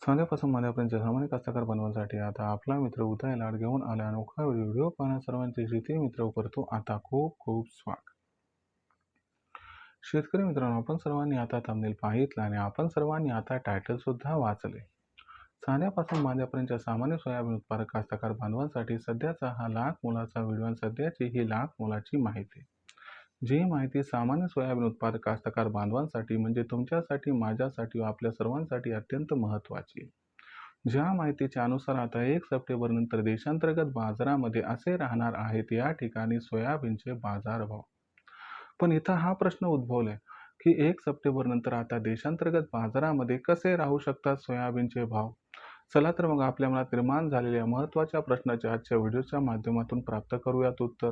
सांध्यापासून मांद्यापर्यंत सामान्य कास्तकार बनवासाठी आता आपला मित्र उदय लाड घेऊन आला. अनोखा व्हिडिओ पाहण्या सर्वांचे शेती मित्र करतो आता खूप खूप स्वागत. शेतकरी मित्रांनो, आपण सर्वांनी आता थंबनेल पाहितला आणि आपण सर्वांनी आता टायटल सुद्धा वाचले. सांध्यापासून मांद्यापर्यंत सामान्य सोयाबीन उत्पादक कास्तकार बांधवांसाठी सध्याचा हा लाख मोलाचा व्हिडिओ आणि सध्याची ही लाख मोलाची माहिती. जी माहिती सामान्य सोयाबीन उत्पादक कास्तकार बांधवांसाठी म्हणजे तुमच्यासाठी, माझ्यासाठी व आपल्या सर्वांसाठी अत्यंत महत्त्वाची आहे. ज्या माहितीच्या अनुसार आता 1 सप्टेंबर नंतर देशांतर्गत बाजारामध्ये असे राहणार आहेत या ठिकाणी सोयाबीनचे बाजारभाव. पण इथं हा प्रश्न उद्भवलाय की 1 सप्टेंबर नंतर आता देशांतर्गत बाजारामध्ये कसे राहू शकतात सोयाबीनचे भाव. चला तर मग आपल्या मनात निर्माण झालेल्या महत्त्वाच्या प्रश्नाचे आजच्या व्हिडिओच्या माध्यमातून प्राप्त करूयात उत्तर.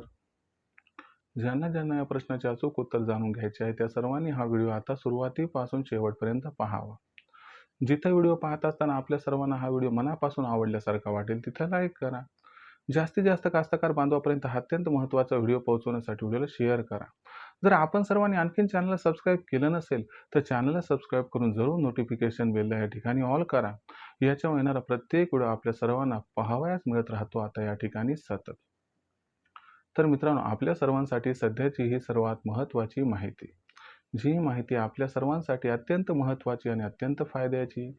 ज्यांना या प्रश्नाचे अचूक उत्तर जाणून घ्यायचे आहे त्या सर्वांनी हा व्हिडिओ आता सुरुवातीपासून शेवटपर्यंत पाहावा. जिथं व्हिडिओ पाहत असताना आपल्या सर्वांना हा व्हिडिओ मनापासून आवडल्यासारखा वाटेल तिथं लाईक करा. जास्तीत जास्त कास्तकार बांधवापर्यंत हा अत्यंत महत्त्वाचा व्हिडिओ पोहोचवण्यासाठी व्हिडिओला शेअर करा. जर आपण सर्वांनी आणखीन चॅनलला सबस्क्राईब केलं नसेल तर चॅनलला सबस्क्राईब करून जरूर नोटिफिकेशन बेलला या ठिकाणी ऑल करा. याच्यावर येणारा प्रत्येक व्हिडिओ आपल्या सर्वांना पाहावयास मिळत राहतो आता या ठिकाणी सतत. तर मित्रांनो, आपल्या सर्वांसाठी सध्याची ही सर्वात महत्त्वाची माहिती. जी माहिती आपल्या सर्वांसाठी अत्यंत महत्त्वाची आणि अत्यंत फायद्याची.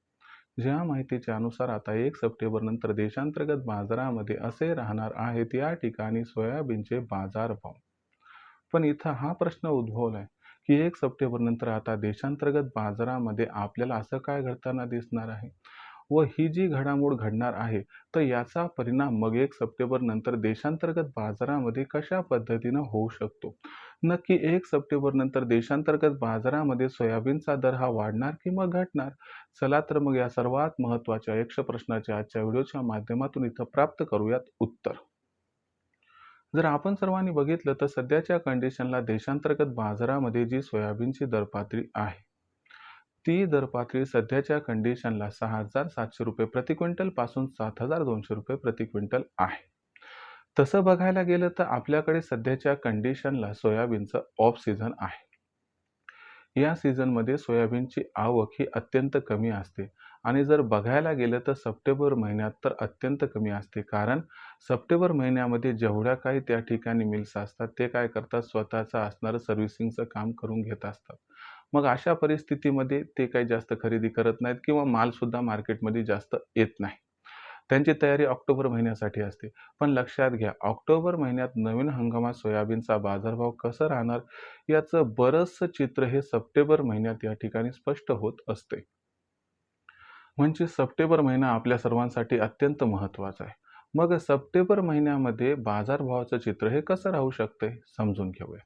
ज्या माहितीच्या अनुसार आता 1 सप्टेंबर नंतर देशांतर्गत बाजारामध्ये असे राहणार आहेत या ठिकाणी सोयाबीनचे बाजारभाव. पण इथं हा प्रश्न उद्भवलाय की 1 सप्टेंबर नंतर आता देशांतर्गत बाजारामध्ये आपल्याला असं काय घडताना दिसणार आहे व ही जी घडामोड घडणार आहे तर याचा परिणाम मग 1 सप्टेंबर नंतर देशांतर्गत बाजारामध्ये कशा पद्धतीनं होऊ शकतो. नक्की 1 सप्टेंबर नंतर देशांतर्गत बाजारामध्ये सोयाबीनचा दर हा वाढणार की मग घटणार. चला तर मग या सर्वात महत्त्वाच्या 100 प्रश्नाच्या आजच्या व्हिडिओच्या माध्यमातून इथं प्राप्त करूयात उत्तर. जर आपण सर्वांनी बघितलं तर सध्याच्या कंडिशनला देशांतर्गत बाजारामध्ये जी सोयाबीनची दरपातळी आहे ती दरपातळी सध्याच्या कंडिशनला 6,700 रुपये प्रति क्विंटल पासून 7,200 रुपये प्रति क्विंटल आहे. तसं बघायला गेलं तर आपल्याकडे सध्याच्या कंडिशनला सोयाबीनचं ऑफ सीझन आहे. या सीझनमध्ये सोयाबीनची आवक ही अत्यंत कमी असते आणि जर बघायला गेलं तर सप्टेंबर महिन्यात तर अत्यंत कमी असते. कारण सप्टेंबर महिन्यामध्ये जेवढ्या काही त्या ठिकाणी मिल्स असतात ते काय करतात, स्वतःचं असणारं सर्व्हिसिंगचं काम करून घेत असतात. मग अशा परिस्थितीमध्ये ते काही जास्त खरेदी करत नाहीत किंवा मालसुद्धा मार्केटमध्ये जास्त येत नाही. त्यांची तयारी ऑक्टोबर महिन्यासाठी असते. पण लक्षात घ्या, ऑक्टोबर महिन्यात नवीन हंगामात सोयाबीनचा बाजारभाव कसं राहणार याचं बरंचसं चित्र हे सप्टेंबर महिन्यात या ठिकाणी स्पष्ट होत असते. म्हणजे सप्टेंबर महिना आपल्या सर्वांसाठी अत्यंत महत्त्वाचा आहे. मग सप्टेंबर महिन्यामध्ये बाजारभावाचं चित्र हे कसं राहू शकते समजून घेऊया.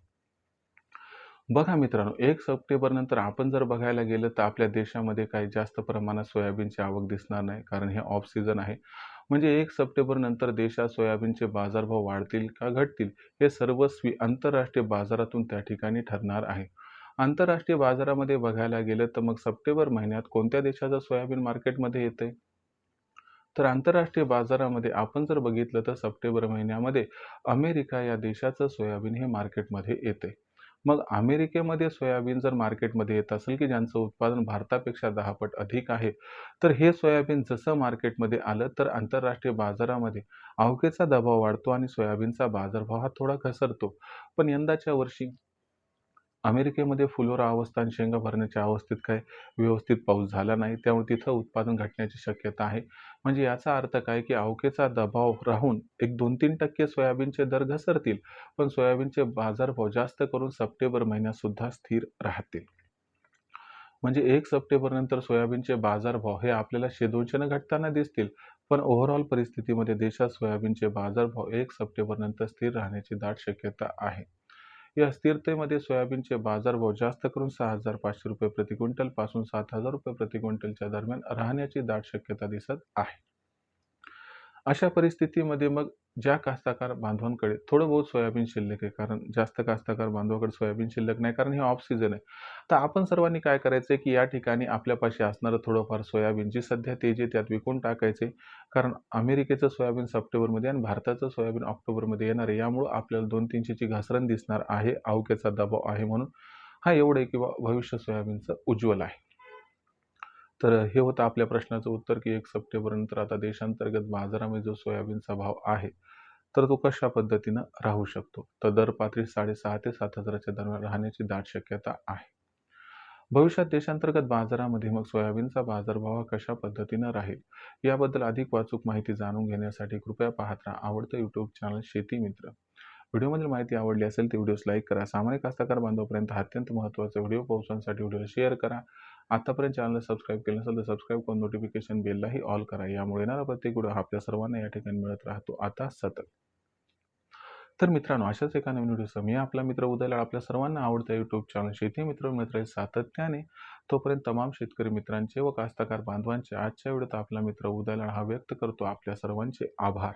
बघा मित्रांनो, 1 सप्टेंबर नंतर आपण जर बघायला गेलं तर आपल्या देशामध्ये काही जास्त प्रमाणात सोयाबीनची आवक दिसणार नाही, कारण हे ऑफ सीझन आहे. म्हणजे 1 सप्टेंबर नंतर देशात सोयाबीनचे बाजारभाव वाढतील का घटतील हे सर्वस्वी आंतरराष्ट्रीय बाजारातून त्या ठिकाणी ठरणार आहे. आंतरराष्ट्रीय बाजारामध्ये बघायला गेलं तर मग सप्टेंबर महिन्यात कोणत्या देशाचं सोयाबीन मार्केटमध्ये येते, तर आंतरराष्ट्रीय बाजारामध्ये आपण जर बघितलं तर सप्टेंबर महिन्यामध्ये अमेरिका या देशाचं सोयाबीन हे मार्केटमध्ये येते. मग अमेरिकेमध्ये सोयाबीन जर मार्केटमध्ये येत असेल की ज्यांचं उत्पादन भारतापेक्षा 10 पट अधिक आहे, तर हे सोयाबीन जसं मार्केटमध्ये आलं तर आंतरराष्ट्रीय बाजारामध्ये आवकेचा दबाव वाढतो आणि सोयाबीनचा बाजारभाव हा थोडा घसरतो. पण यंदाच्या वर्षी अमेरिकेमध्ये फुलोरा अवस्था आणि शेंगा भरण्याच्या अवस्थेत काय व्यवस्थित पाऊस झाला नाही, त्यामुळे तिथं उत्पादन घटण्याची शक्यता आहे. म्हणजे याचा अर्थ काय की अवकेचा दबाव राहून एक 2-3% सोयाबीनचे दर घसरतील, पण सोयाबीनचे बाजारभाव जास्त करून सप्टेंबर महिन्यात सुद्धा स्थिर राहतील. म्हणजे 1 सप्टेंबर नंतर सोयाबीनचे बाजारभाव हे आपल्याला 100-200 घटताना दिसतील, पण ओव्हरऑल परिस्थितीमध्ये देशात सोयाबीनचे बाजारभाव 1 सप्टेंबर नंतर स्थिर राहण्याची दाट शक्यता आहे. या स्थिरतेमध्ये सोयाबीनचे बाजारभाव जास्त करून 6,500 रुपये प्रति क्विंटल पासून 7,000 रुपये प्रति क्विंटलच्या दरम्यान राहण्याची दाट शक्यता दिसत आहे. अशा परिस्थितीमध्ये मग ज्या कास्तकार बांधवांकडे थोडं बहुत सोयाबीन शिल्लक आहे, कारण जास्त कास्तकार बांधवाकडे सोयाबीन शिल्लक नाही, कारण हे ऑफ सीझन आहे. तर आपण सर्वांनी काय करायचं आहे की या ठिकाणी आपल्यापाशी असणारं थोडंफार सोयाबीन जी सध्या तेजी आहे त्यात विकून टाकायचे, कारण अमेरिकेचं सोयाबीन सप्टेंबरमध्ये आणि भारताचं सोयाबीन ऑक्टोबरमध्ये येणार आहे. यामुळं आपल्याला 200-300ची घसरण दिसणार आहे, आवकेचा दबाव आहे म्हणून. हा एवढं आहे की भविष्य सोयाबीनचं उज्ज्वल आहे. तर हे होतं आपल्या प्रश्नाचं उत्तर, की 1 सप्टेंबरनंतर आता देशांतर्गत बाजारामध्ये जो सोयाबीनचा भाव आहे, तर तो कशा पद्धतीनं राहू शकतो. तर दर पातळी 6,500 ते 7,000च्या दरम्यान राहण्याची दाट शक्यता आहे. भविष्यात देशांतर्गत बाजारामध्ये मग सोयाबीनचा बाजारभाव हा कशा पद्धतीनं राहील, याबद्दल अधिक अचूक माहिती जाणून घेण्यासाठी कृपया पाहत राहा आवडतं YouTube चॅनल शेती मित्र. व्हिडिओमधील माहिती आवडली असेल तर व्हिडिओस लाईक करा. सामान्य कास्तकार बांधवांपर्यंत हा अत्यंत महत्त्वाचा व्हिडिओ पोहोचवण्यासाठी व्हिडिओला शेअर करा. आतापर्यंत चॅनलला सबस्क्राईब केलं नसेल तर सबस्क्राईब करून नोटिफिकेशन बेललाही ऑल करा. यामुळे येणारा प्रत्येक व्हिडिओ हा आपल्या सर्वांना या ठिकाणी मिळत राहतो आता सतत. तर मित्रांनो, अशाच एका नवीन व्हिडिओसह मी आपला मित्र उदयलाल आपल्या सर्वांना आवडता YouTube चॅनल शेती मित्र मिळत राहील सातत्याने. तोपर्यंत तमाम शेतकरी मित्रांचे व कास्तकार बांधवांचे आजच्या व्हिडिओत आपला मित्र उदयलाल हा व्यक्त करतो आपल्या सर्वांचे आभार.